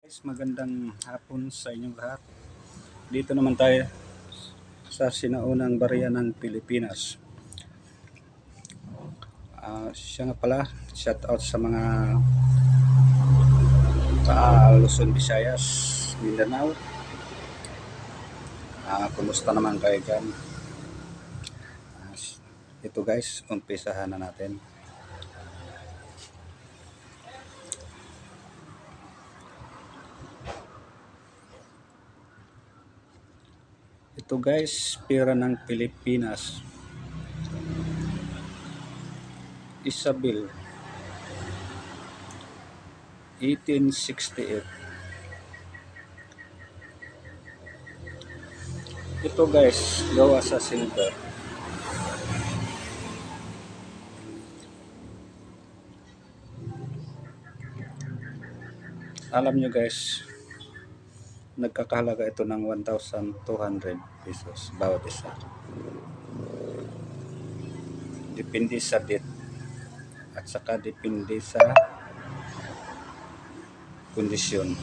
Magandang hapon sa inyong lahat. Dito naman tayo sa sinaunang barya ng Pilipinas. Siya nga pala, shout out sa mga Luzon, Visayas, Mindanao. Kumusta naman kayo dyan? Ito guys, umpisahan na natin. Ito guys, pera ng Pilipinas. Isabel, 1868. Ito guys, gawa sa silver. Alam nyo guys, nagkakahalaga ito ng 1,200 pesos bawat isa. Depende sa date at saka depende sa kondisyon.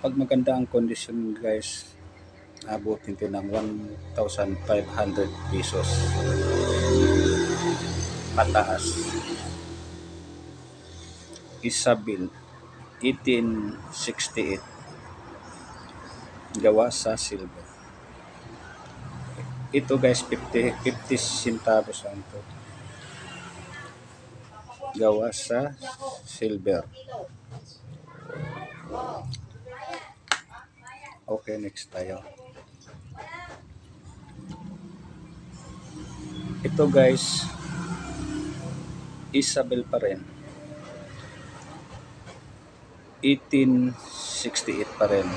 Pag maganda ang kondisyon guys, abutin ito ng 1,500 pesos pataas. Isabel, 1868, gawa sa silver. Ito guys, 50 centavos lang ito, gawa sa silver. Okay, next tayo. Ito guys, Isabel pa rin, 1868 pa rin.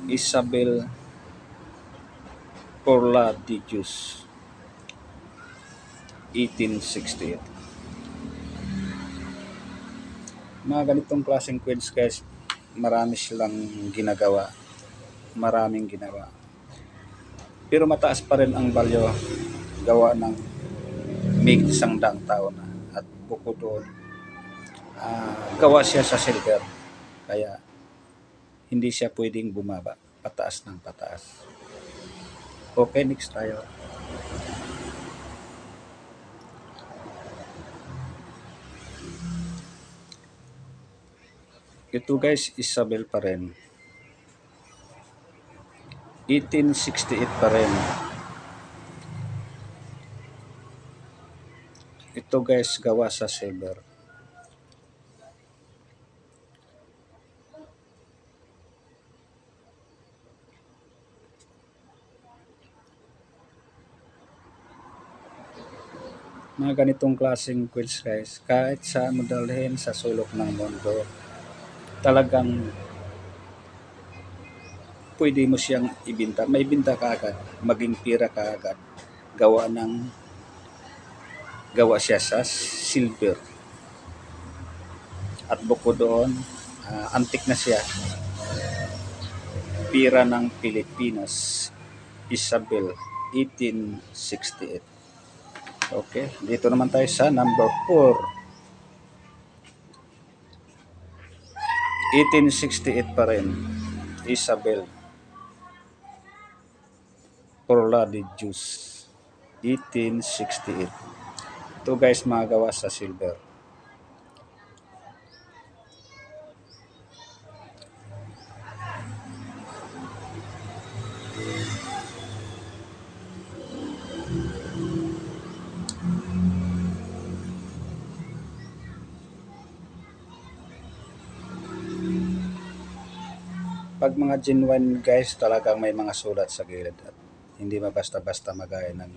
Isabel Porla de Dios, 1868. Mga ganitong klaseng coins guys, marami silang ginagawa, maraming ginawa, pero mataas pa rin ang value gawa ng may 100 taon na, at bukod doon gawa siya sa silver, kaya hindi siya pwedeng bumaba, pataas ng pataas. Okay, next tayo. Ito guys, Isabel pa rin, 1868 pa rin. Ito guys, gawa sa silver. Mga ganitong klaseng coins guys, kahit saan mo dalhin sa sulok ng mundo, talagang pwede mo siyang ibinta, may binta ka agad, maging pira ka agad, gawa siya sa silver. At bukod doon, antik na siya, pira ng Pilipinas, Isabel, 1868. Okay, dito naman tayo sa number 4. 1868 pa rin, Isabel Porla de Dios, 1868. Ito guys, mga gawa sa silver. Pag mga genuine guys, talagang may mga sulat sa gilid at hindi mabasta-basta magaya ng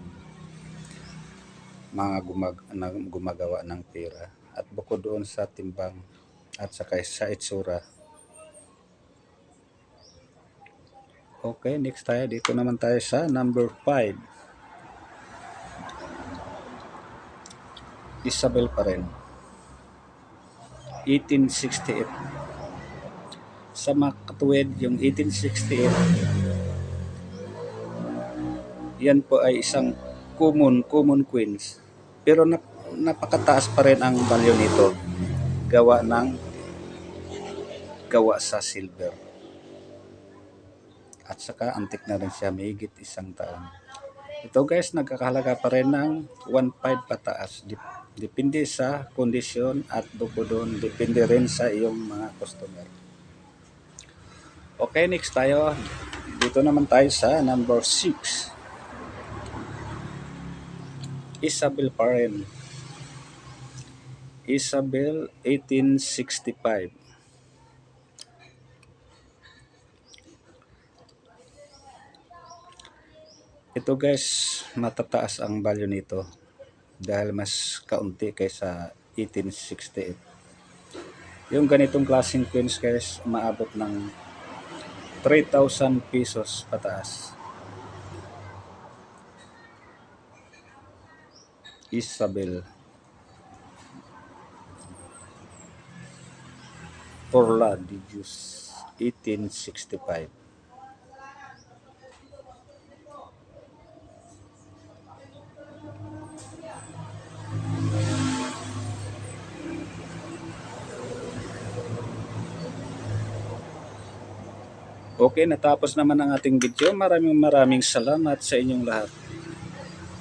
mga gumagawa ng pera. At bukod doon sa timbang at saka sa itsura. Okay, next tayo. Dito naman tayo sa number 5. Isabel pa rin, 1868. Sa mga katuwid, yung 1868, yan po ay isang common coins. Pero napakataas pa rin ang value nito. Gawa sa silver. At saka antik na rin siya, mahigit 1 taon. Ito guys, nagkakahalaga pa rin ng 1.5 pataas. Depende sa kondisyon at bukod doon, depende rin sa iyong mga customer. Okay, next tayo. Dito naman tayo sa number 6. Isabel pa rin. Isabel 1865. Ito guys, matataas ang value nito dahil mas kaunti kaysa 1868. Yung ganitong klaseng coins guys, umaabot ng 3,000 pesos pataas. Isabel Porla de Dios 1865. Okay, natapos naman ang ating video. Maraming salamat sa inyong lahat.